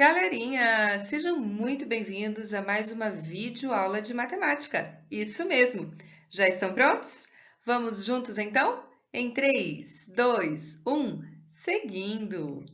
Galerinha, sejam muito bem-vindos a mais uma videoaula de matemática. Isso mesmo. Já estão prontos? Vamos juntos então? Em 3, 2, 1, seguindo!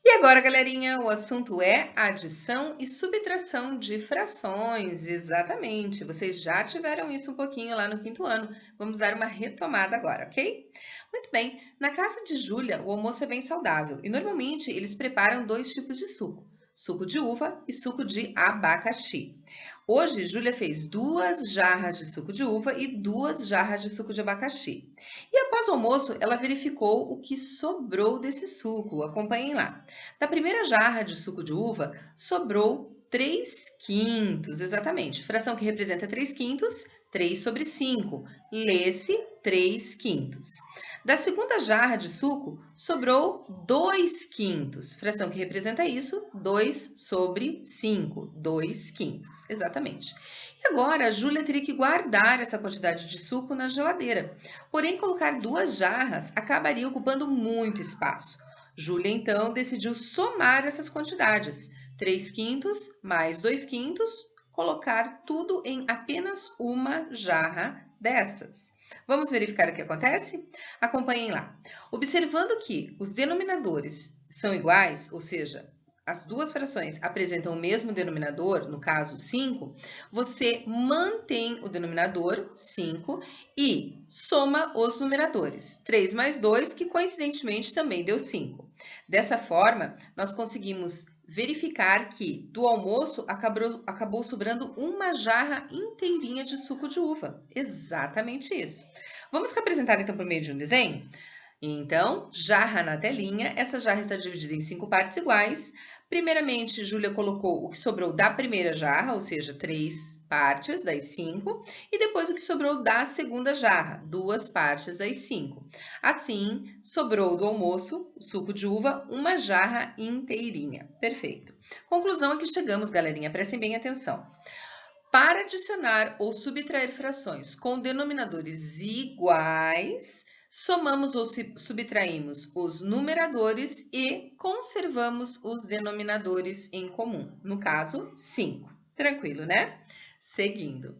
E agora, galerinha, o assunto é adição e subtração de frações. Exatamente, vocês já tiveram isso um pouquinho lá no quinto ano. Vamos dar uma retomada agora, ok? Muito bem, na casa de Júlia, o almoço é bem saudável e normalmente eles preparam dois tipos de suco: suco de uva e suco de abacaxi. Hoje, Júlia fez 2 jarras de suco de uva e 2 jarras de suco de abacaxi. E após o almoço, ela verificou o que sobrou desse suco. Acompanhem lá. Da primeira jarra de suco de uva, sobrou 3 quintos, exatamente. Fração que representa 3 quintos, 3 sobre 5. Lê-se 3 quintos. Da segunda jarra de suco, sobrou 2 quintos. Fração que representa isso, 2 sobre 5. 2 quintos, exatamente. E agora, a Júlia teria que guardar essa quantidade de suco na geladeira. Porém, colocar 2 jarras acabaria ocupando muito espaço. Júlia, então, decidiu somar essas quantidades. 3 quintos mais 2 quintos, colocar tudo em apenas uma jarra dessas. Vamos verificar o que acontece? Acompanhem lá. Observando que os denominadores são iguais, ou seja, as duas frações apresentam o mesmo denominador, no caso 5, você mantém o denominador 5 e soma os numeradores. 3 mais 2, que coincidentemente também deu 5. Dessa forma, nós conseguimos verificar que do almoço acabou sobrando uma jarra inteirinha de suco de uva. Exatamente isso. Vamos representar então por meio de um desenho? Então, jarra na telinha. Essa jarra está dividida em 5 partes iguais. Primeiramente, Júlia colocou o que sobrou da primeira jarra, ou seja, 3 partes das 5, e depois o que sobrou da segunda jarra, 2 partes das 5. Assim, sobrou do almoço, o suco de uva, uma jarra inteirinha. Perfeito. Conclusão a que chegamos, galerinha, prestem bem atenção. Para adicionar ou subtrair frações com denominadores iguais, somamos ou subtraímos os numeradores e conservamos os denominadores em comum. No caso, 5. Tranquilo, né? Seguindo.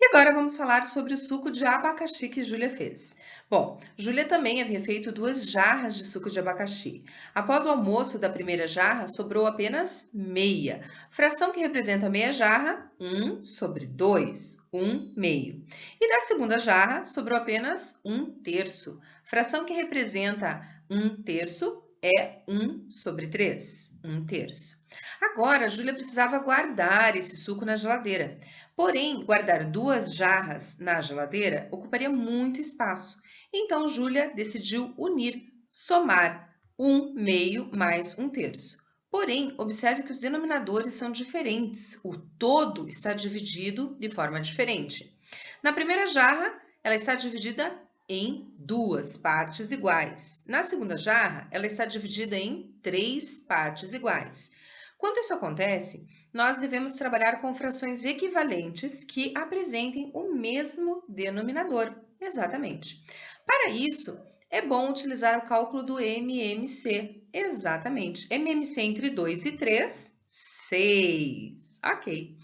E agora vamos falar sobre o suco de abacaxi que Júlia fez. Bom, Júlia também havia feito 2 jarras de suco de abacaxi. Após o almoço da primeira jarra, sobrou apenas meia. Fração que representa meia jarra, 1 sobre 2, 1 meio. E da segunda jarra, sobrou apenas 1 terço. Fração que representa 1 terço é 1 sobre 3, 1 terço. Agora, a Júlia precisava guardar esse suco na geladeira. Porém, guardar 2 jarras na geladeira ocuparia muito espaço. Então, Júlia decidiu unir, somar 1 meio mais 1 terço. Porém, observe que os denominadores são diferentes. O todo está dividido de forma diferente. Na primeira jarra, ela está dividida em 2 partes iguais. Na segunda jarra, ela está dividida em 3 partes iguais. Quando isso acontece, nós devemos trabalhar com frações equivalentes que apresentem o mesmo denominador. Exatamente. Para isso, é bom utilizar o cálculo do MMC. Exatamente. MMC entre 2 e 3, 6. Ok.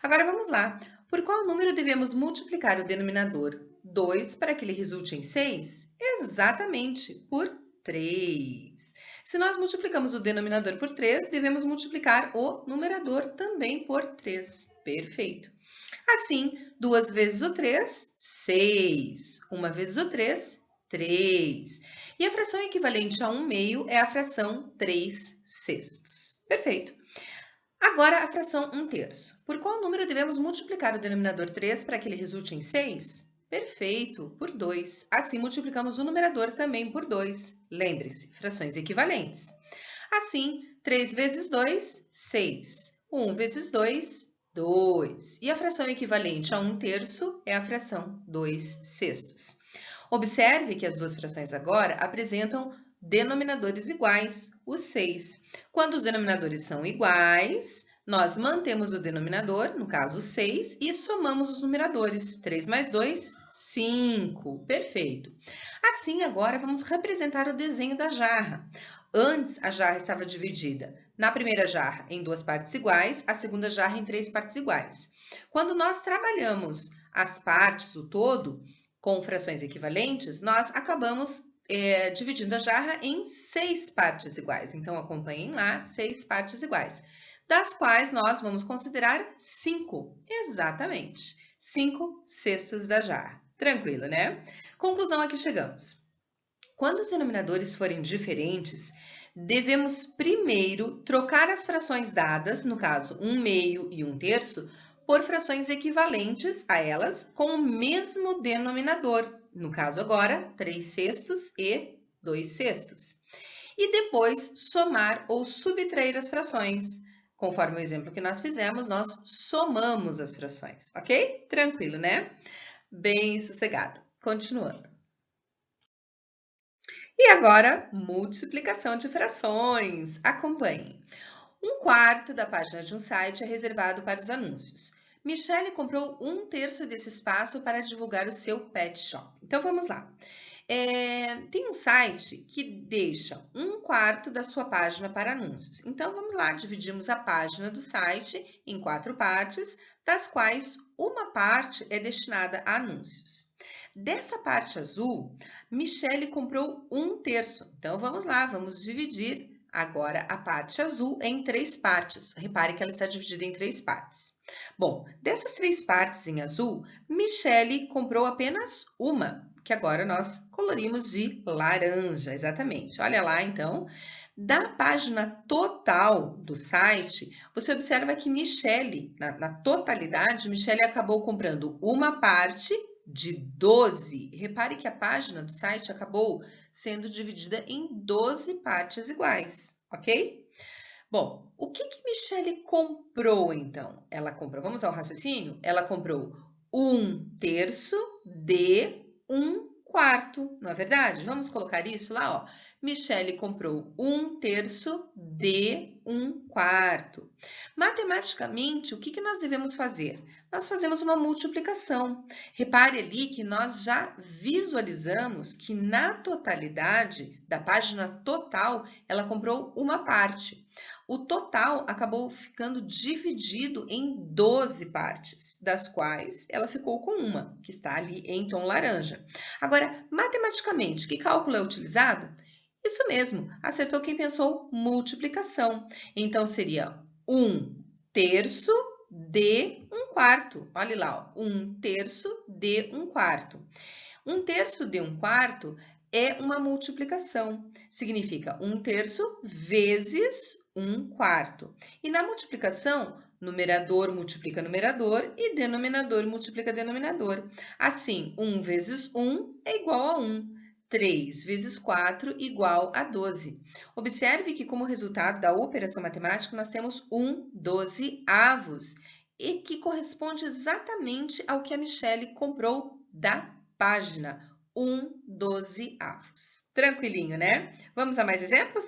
Agora vamos lá. Por qual número devemos multiplicar o denominador 2 para que ele resulte em 6? Exatamente, por 3. Se nós multiplicamos o denominador por 3, devemos multiplicar o numerador também por 3. Perfeito. Assim, 2 vezes o 3, 6. 1 vezes o 3, 3. E a fração equivalente a 1 meio é a fração 3 sextos. Perfeito. Agora, a fração 1 terço. Por qual número devemos multiplicar o denominador 3 para que ele resulte em 6? Perfeito, por 2. Assim, multiplicamos o numerador também por 2. Lembre-se, frações equivalentes. Assim, 3 vezes 2, 6. 1 vezes 2, 2. E a fração equivalente a 1 terço é a fração 2 sextos. Observe que as duas frações agora apresentam denominadores iguais, o 6. Quando os denominadores são iguais, nós mantemos o denominador, no caso 6, e somamos os numeradores. 3 mais 2, 5. Perfeito. Assim, agora vamos representar o desenho da jarra. Antes, a jarra estava dividida na primeira jarra em 2 partes iguais, a segunda jarra em 3 partes iguais. Quando nós trabalhamos as partes, o todo, com frações equivalentes, nós acabamos dividindo a jarra em 6 partes iguais. Então, acompanhem lá, 6 partes iguais, das quais nós vamos considerar 5, exatamente, 5 cestos da jarra. Tranquilo, né? Conclusão a que chegamos. Quando os denominadores forem diferentes, devemos primeiro trocar as frações dadas, no caso 1/2 e 1/3, por frações equivalentes a elas com o mesmo denominador, no caso agora 3 sextos e 2 sextos. E depois somar ou subtrair as frações. Conforme o exemplo que nós fizemos, nós somamos as frações, ok? Tranquilo, né? Bem sossegado. Continuando. E agora, multiplicação de frações. Acompanhe. 1/4 da página de um site é reservado para os anúncios. Michele comprou 1/3 desse espaço para divulgar o seu pet shop. Então, vamos lá. Tem um site que deixa 1/4 da sua página para anúncios. Então, vamos lá, dividimos a página do site em 4 partes, das quais uma parte é destinada a anúncios. Dessa parte azul, Michele comprou 1/3. Então, vamos lá, vamos dividir agora a parte azul em 3 partes. Repare que ela está dividida em 3 partes. Bom, dessas 3 partes em azul, Michele comprou apenas uma, que agora nós colorimos de laranja, exatamente. Olha lá, então, da página total do site, você observa que Michele, na totalidade, Michele acabou comprando uma parte de 12. Repare que a página do site acabou sendo dividida em 12 partes iguais, ok? Bom, o que Michele comprou, então? Ela comprou, vamos ao raciocínio? Ela comprou 1/3 de 1/4, não é verdade? Vamos colocar isso lá, ó. Michele comprou 1/3 de 1/4. Matematicamente, o que nós devemos fazer? Nós fazemos uma multiplicação. Repare ali que nós já visualizamos que na totalidade da página total, ela comprou uma parte. O total acabou ficando dividido em 12 partes, das quais ela ficou com uma, que está ali em tom laranja. Agora, matematicamente, que cálculo é utilizado? Isso mesmo, acertou quem pensou multiplicação. Então, seria 1/3 de 1/4. Olha lá, 1/3 de 1/4. 1/3 de 1/4 é uma multiplicação. Significa 1/3 vezes 1/4. E na multiplicação, numerador multiplica numerador e denominador multiplica denominador. Assim, 1 vezes 1 é igual a 1. 3 vezes 4 igual a 12. Observe que, como resultado da operação matemática, nós temos 1/12avos, e que corresponde exatamente ao que a Michele comprou da página, 1/12avos. Tranquilinho, né? Vamos a mais exemplos?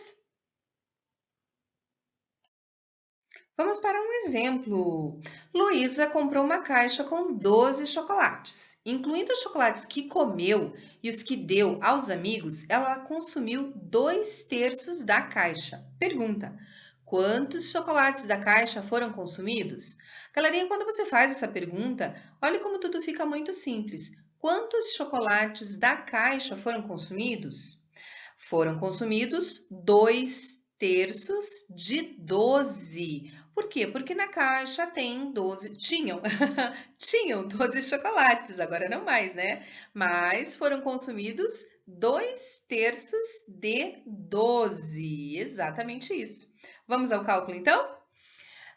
Vamos para um exemplo. Luísa comprou uma caixa com 12 chocolates. Incluindo os chocolates que comeu e os que deu aos amigos, ela consumiu 2/3 da caixa. Pergunta: quantos chocolates da caixa foram consumidos? Galerinha, quando você faz essa pergunta, olha como tudo fica muito simples. Quantos chocolates da caixa foram consumidos? Foram consumidos 2/3 de 12. Por quê? Porque na caixa tem 12, tinham 12 chocolates, agora não mais, né? Mas foram consumidos 2/3 de 12, exatamente isso. Vamos ao cálculo, então?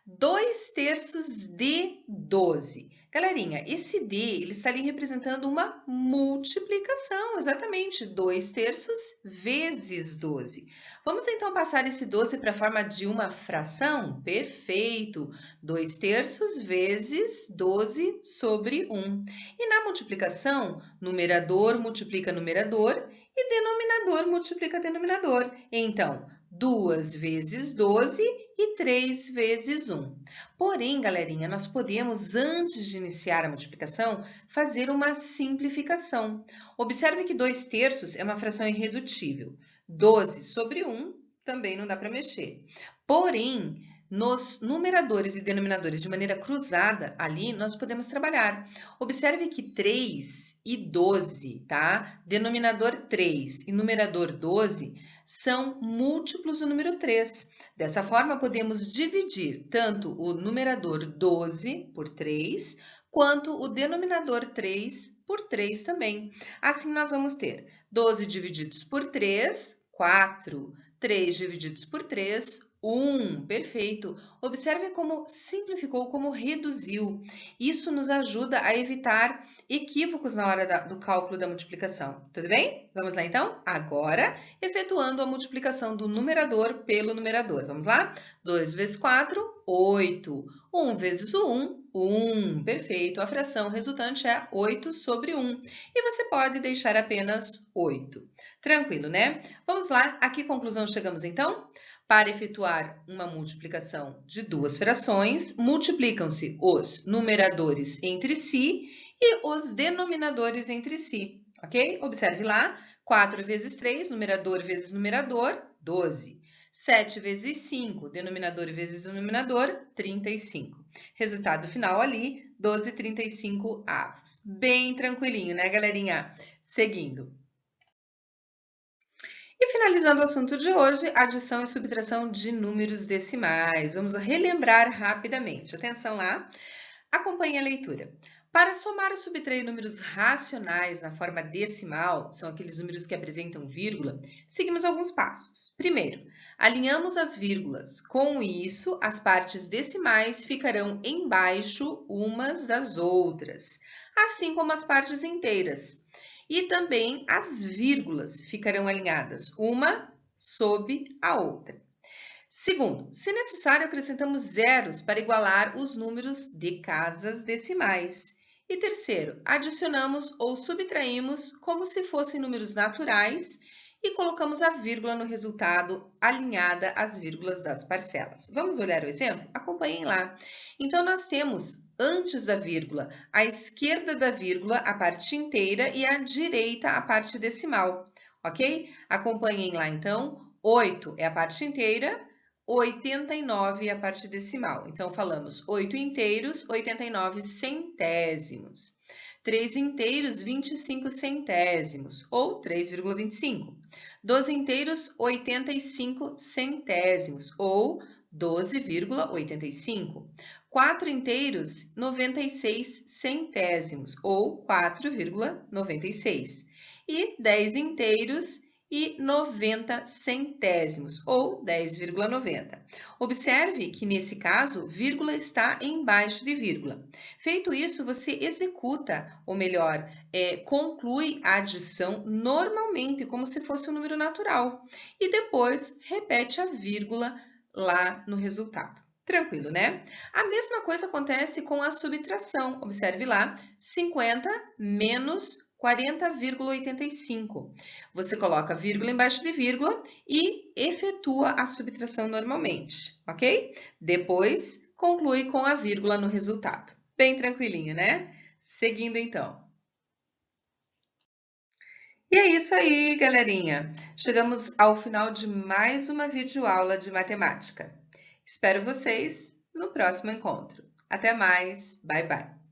2/3 de 12. Galerinha, esse D, ele está ali representando uma multiplicação, exatamente, 2/3 vezes 12. Vamos então passar esse 12 para a forma de uma fração? Perfeito! 2/3 vezes 12 sobre 1. E na multiplicação, numerador multiplica numerador e denominador multiplica denominador. Então, 2 vezes 12 e 3 vezes 1. Porém, galerinha, nós podemos, antes de iniciar a multiplicação, fazer uma simplificação. Observe que 2/3 é uma fração irredutível. 12 sobre 1 também não dá para mexer. Porém, nos numeradores e denominadores de maneira cruzada, ali nós podemos trabalhar. Observe que 3 e 12, tá? Denominador 3 e numerador 12 são múltiplos do número 3. Dessa forma, podemos dividir tanto o numerador 12 por 3, quanto o denominador 3 por 3 também. Assim, nós vamos ter 12 divididos por 3, 4. 3 divididos por 3, 1. Perfeito. Observe como simplificou, como reduziu. Isso nos ajuda a evitar equívocos na hora do cálculo da multiplicação. Tudo bem? Vamos lá, então? Agora, efetuando a multiplicação do numerador pelo numerador. Vamos lá? 2 vezes 4, 8. 1 vezes o 1, 1. Perfeito. A fração resultante é 8 sobre 1. E você pode deixar apenas 8. Tranquilo, né? Vamos lá. A que conclusão chegamos, então? Para efetuar uma multiplicação de duas frações, multiplicam-se os numeradores entre si e os denominadores entre si, ok? Observe lá, 4 vezes 3, numerador vezes numerador, 12. 7 vezes 5, denominador vezes denominador, 35. Resultado final ali, 12/35. Bem tranquilinho, né, galerinha? Seguindo. E finalizando o assunto de hoje, adição e subtração de números decimais. Vamos relembrar rapidamente. Atenção lá, acompanhe a leitura. Para somar ou subtrair números racionais na forma decimal, são aqueles números que apresentam vírgula, seguimos alguns passos. Primeiro, alinhamos as vírgulas. Com isso, as partes decimais ficarão embaixo umas das outras, assim como as partes inteiras. E também as vírgulas ficarão alinhadas, uma sob a outra. Segundo, se necessário, acrescentamos zeros para igualar os números de casas decimais. E terceiro, adicionamos ou subtraímos como se fossem números naturais e colocamos a vírgula no resultado alinhada às vírgulas das parcelas. Vamos olhar o exemplo? Acompanhem lá. Então, nós temos antes da vírgula, à esquerda da vírgula, a parte inteira e à direita, a parte decimal, ok? Acompanhem lá, então, 8 é a parte inteira, 89 é a parte decimal. Então, falamos 8 inteiros, 89 centésimos. 3 inteiros, 25 centésimos, ou 3,25. 12 inteiros, 85 centésimos, ou 12,85. 4 inteiros, 96 centésimos, ou 4,96. E 10 inteiros e 90 centésimos, ou 10,90. Observe que, nesse caso, vírgula está embaixo de vírgula. Feito isso, você executa, ou melhor, conclui a adição normalmente, como se fosse um número natural. E depois, repete a vírgula lá no resultado. Tranquilo, né? A mesma coisa acontece com a subtração. Observe lá, 50 menos 40,85. Você coloca vírgula embaixo de vírgula e efetua a subtração normalmente, ok? Depois, conclui com a vírgula no resultado. Bem tranquilinho, né? Seguindo, então. E é isso aí, galerinha. Chegamos ao final de mais uma videoaula de matemática. Espero vocês no próximo encontro. Até mais. Bye, bye.